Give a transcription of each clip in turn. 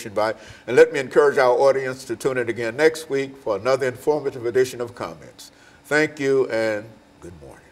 by. And let me encourage our audience to tune in again next week for another informative edition of Comments. Thank you and good morning.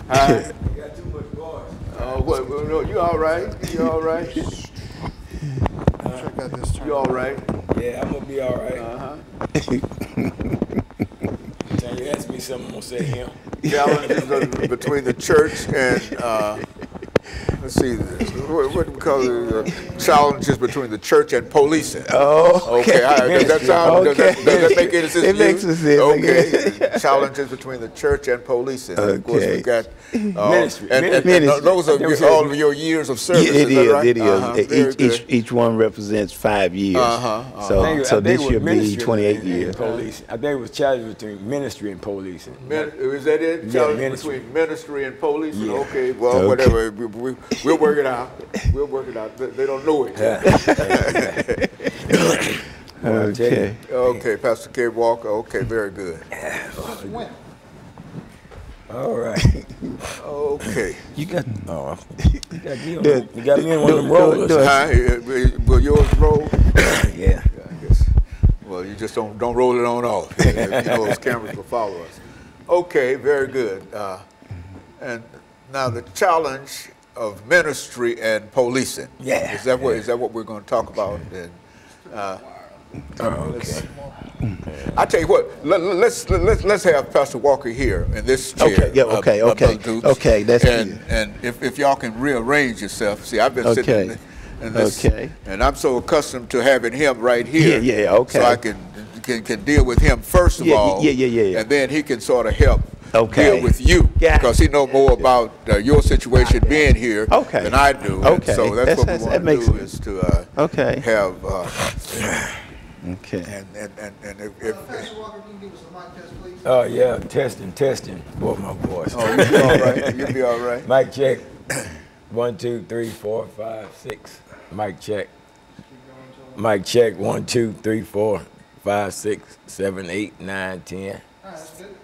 Hi. You got too much voice. No, you all right? You all right? Check out this turn. You all right? Yeah, I'm gonna be all right. Tell you ask me something, I'm gonna say him. Challenges between the church and let's see, what do we call it? Challenges between the church and policing. Oh, okay. Does that sound? Okay. Does that make any sense? It makes sense. Okay. Challenges between the church and policing. Okay. Of course, we got Ministry. and those are all of your years of service. It is that right? It is. Very good. Each one represents 5 years. So this year be 28 years. Police. I think it was challenges between ministry and policing. Is that it? Yeah, Challenges ministry. between ministry and policing. Yeah. Okay. Well, whatever. We'll work it out. We'll work it out. They don't know it. Okay. Okay, Pastor KWalker. Okay, very good. All right. Okay. You got me on one of them rollers. Hi, will yours roll? Yeah. I guess. Well, you just don't roll it on off. You know, those cameras will follow us. Okay, very good. And now the challenge of ministry and policing. Yeah. Is that what we're going to talk about? And Okay. I tell you what, let's have Pastor Walker here in this chair. Okay, yeah, okay, that's good. And if y'all can rearrange yourself, see, I've been sitting in this, and I'm so accustomed to having him right here. Yeah, okay. So I can deal with him first of all. Yeah. And then he can sort of help deal with you, Gotcha. because he know more about your situation being here than I do. Okay. And so that's what we want to do is to have. Okay. And if Pastor Walker, can you give us a mic test, please? Oh yeah, testing. Boy, my voice. oh, you'll be all right. You'll be all right. Mic check. 1, 2, 3, 4, 5, 6. Mic check. Mic check. 1, 2, 3, 4, 5, 6, 7, 8, 9, 10. All right, that's good.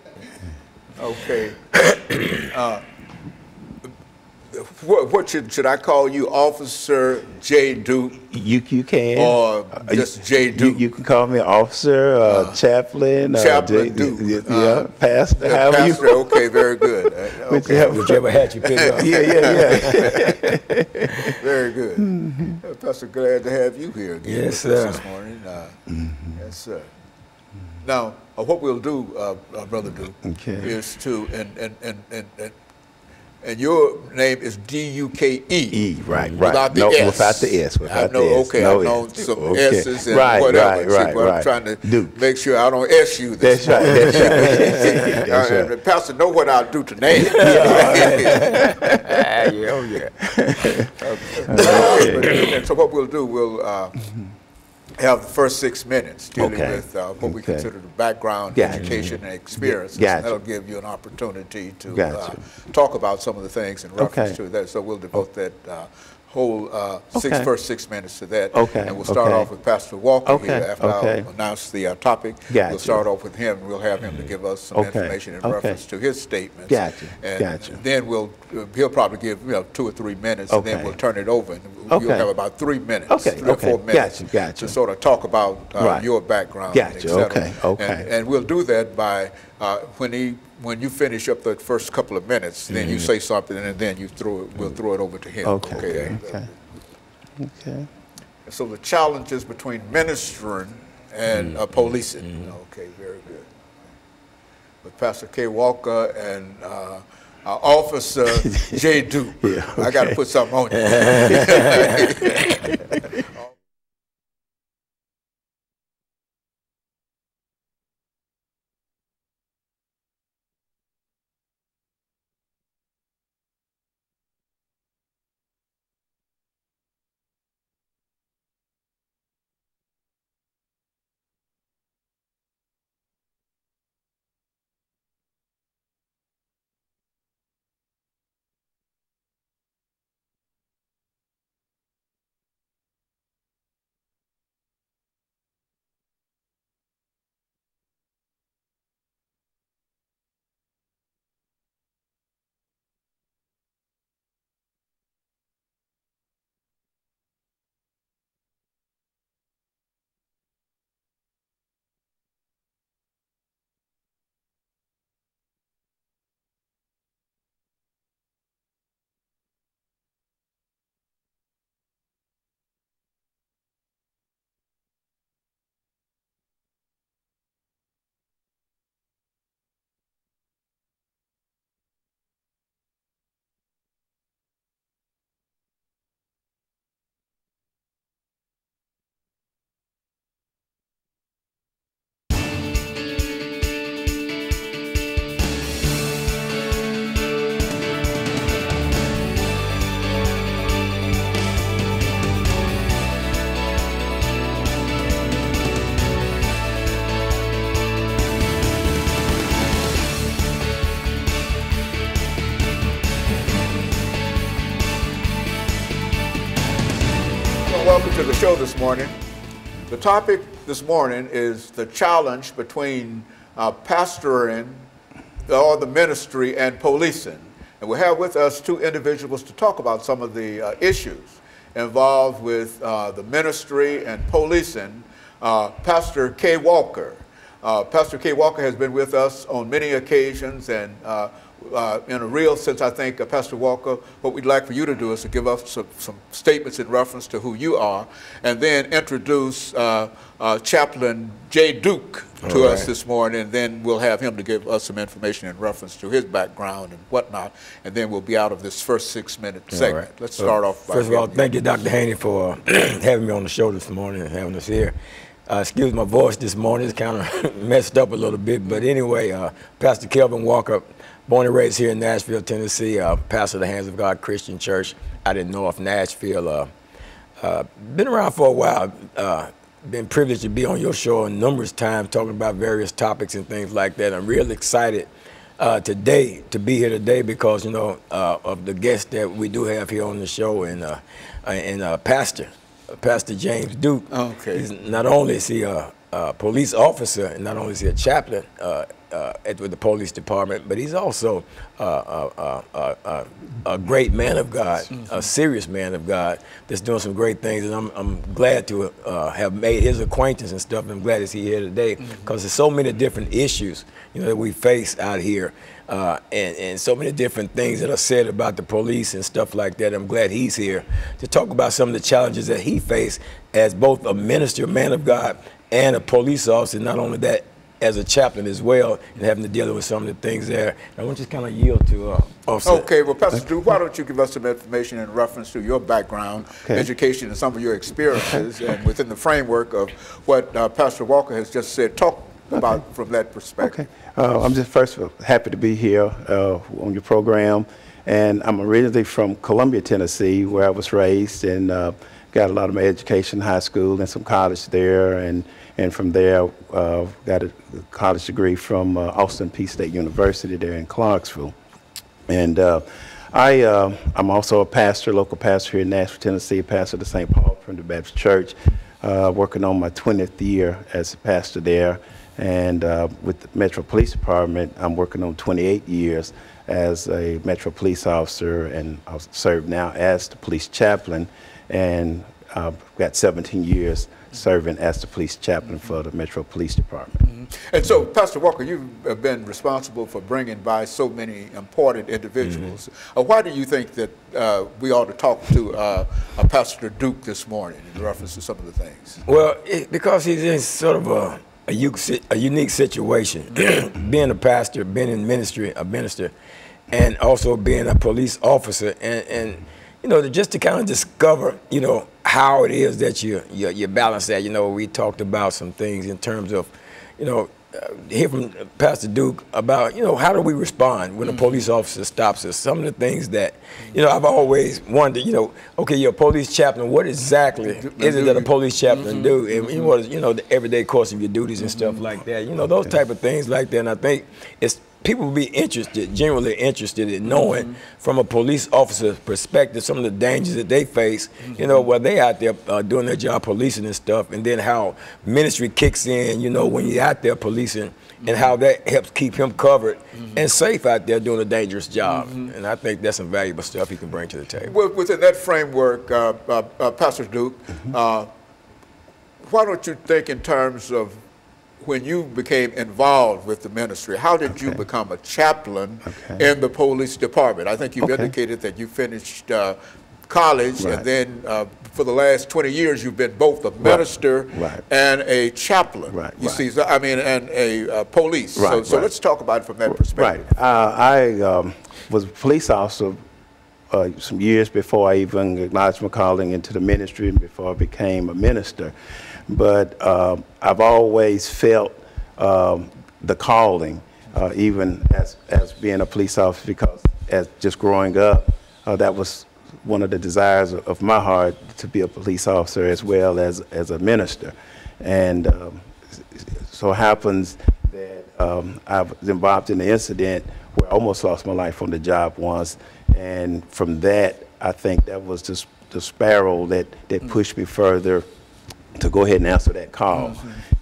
Okay. What should I call you, Officer JDuke? You can. Or just JDuke? You can call me officer, chaplain, Chaplain Duke. pastor. Yeah, however pastor. Okay, very good. Okay. Whichever hat you pick up. Yeah. Very good. Pastor, glad to have you here again Yes, sir. this morning. Yes, sir. Now, what we'll do, Brother Duke, is to and your name is D-U-K-E. Right. Without the no, S. without the S. Without the S. Okay, no I know S. some S's and whatever. Right. I'm trying to make sure I don't S you this That's morning. right. That's right. And the pastor know what I'll do tonight. And so what we'll do, we'll have the first 6 minutes dealing with what we consider the background, education, and experiences. And that'll give you an opportunity to talk about some of the things in reference to that. So we'll devote that whole first 6 minutes to that. And we'll start off with Pastor Walker here after I'll announce the topic. We'll start off with him. We'll have him to give us some information in reference to his statements. And then he'll probably give 2 or 3 minutes, and then we'll turn it over. And you'll have about 3 minutes, 3 or 4 minutes to sort of talk about your background, et cetera. And we'll do that by when you finish up the first couple of minutes, then you say something, and then we'll throw it over to him. Okay. So the challenges between ministering and policing. Okay, very good. With Pastor KWalker and Officer JDuke. I got to put something on you. Welcome to the show this morning. The topic this morning is the challenge between pastoring or the ministry and policing. And we have with us 2 individuals to talk about some of the issues involved with the ministry and policing. Pastor KWalker. Pastor KWalker has been with us on many occasions, and in a real sense, I think, Pastor Walker, what we'd like for you to do is to give us some statements in reference to who you are, and then introduce Chaplain JDuke to us this morning, and then we'll have him to give us some information in reference to his background and whatnot, and then we'll be out of this first 6-minute segment. Right. Let's start off by... First of all, thank you, Dr. Haney, for having me on the show this morning and having us here. Excuse my voice this morning, it's kind of messed up a little bit, but anyway, Pastor KWalker, born and raised here in Nashville, Tennessee, pastor of the Hands of God Christian Church out in North Nashville. Been around for a while, been privileged to be on your show numerous times talking about various topics and things like that. I'm really excited today to be here today because, you know, of the guests that we do have here on the show and Pastor James Duke. Okay. Not only is he a police officer, and not only is he a chaplain with the police department, but he's also a great man of God, a serious man of God that's doing some great things. And I'm glad to have made his acquaintance and stuff. And I'm glad to see here today because there's so many different issues, you know, that we face out here. And so many different things that are said about the police and stuff like that. I'm glad he's here to talk about some of the challenges that he faced as both a minister, man of God, and a police officer. Not only that, as a chaplain as well, and having to deal with some of the things there. I want to just kind of yield to Officer. Okay, well, Pastor Drew, why don't you give us some information in reference to your background, education, and some of your experiences, and within the framework of what Pastor Walker has just said. Talk about from that perspective. Okay. I'm just first of all happy to be here on your program, and I'm originally from Columbia, Tennessee, where I was raised, and got a lot of my education in high school and some college there, and from there got a college degree from Austin Peay State University there in Clarksville. And I'm also a pastor, local pastor here in Nashville, Tennessee, pastor of the St. Paul Primitive Baptist Church, working on my 20th year as a pastor there. And with the Metro Police Department, I'm working on 28 years as a Metro Police officer, and I've served now as the police chaplain, and I've got 17 years serving as the police chaplain for the Metro Police Department. And so, Pastor Walker, you've been responsible for bringing by so many important individuals. Why do you think that we ought to talk to Pastor Duke this morning in reference to some of the things? Well, because he's in sort of a unique situation. Being a pastor, being in ministry, a minister, and also being a police officer, and you know, just to kind of discover, you know, how it is that you balance that. You know, we talked about some things in terms of, you know, hear from Pastor Duke about, you know, how do we respond when a police officer stops us? Some of the things that, you know, I've always wondered, you know, okay, you're a police chaplain, what exactly is it that a police chaplain do? And what is, you know, the everyday course of your duties and stuff like that, you know, those type of things like that. And I think it's, people will be interested, genuinely interested in knowing from a police officer's perspective some of the dangers that they face, you know, while they out there doing their job policing and stuff, and then how ministry kicks in, you know, when you're out there policing, and how that helps keep him covered and safe out there doing a dangerous job. And I think that's some valuable stuff he can bring to the table. Well, within that framework, Pastor Duke, why don't you think in terms of when you became involved with the ministry, how did you become a chaplain in the police department? I think you've indicated that you finished college, and then for the last 20 years you've been both a minister and a chaplain. You see, so, I mean, and a police. So let's talk about it from that perspective. I was a police officer some years before I even acknowledged my calling into the ministry and before I became a minister. But I've always felt the calling, even as being a police officer, because as just growing up, that was one of the desires of my heart, to be a police officer as well as a minister. And so happens that I was involved in an incident where I almost lost my life on the job once. And from that, I think that was just the spiral that pushed me further to go ahead and answer that call.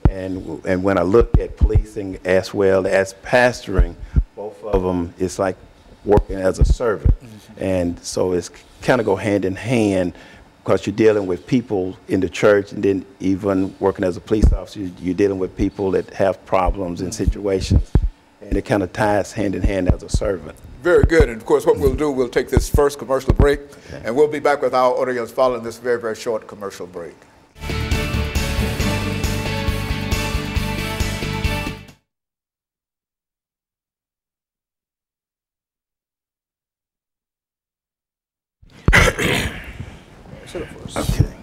And when I look at policing as well as pastoring, both of them, it's like working as a servant. And so it's kind of go hand in hand, because you're dealing with people in the church, and then even working as a police officer, you're dealing with people that have problems and situations, and it kind of ties hand in hand as a servant. Very good. And of course, what we'll do, we'll take this first commercial break, and we'll be back with our audience following this very, very short commercial break. Okay.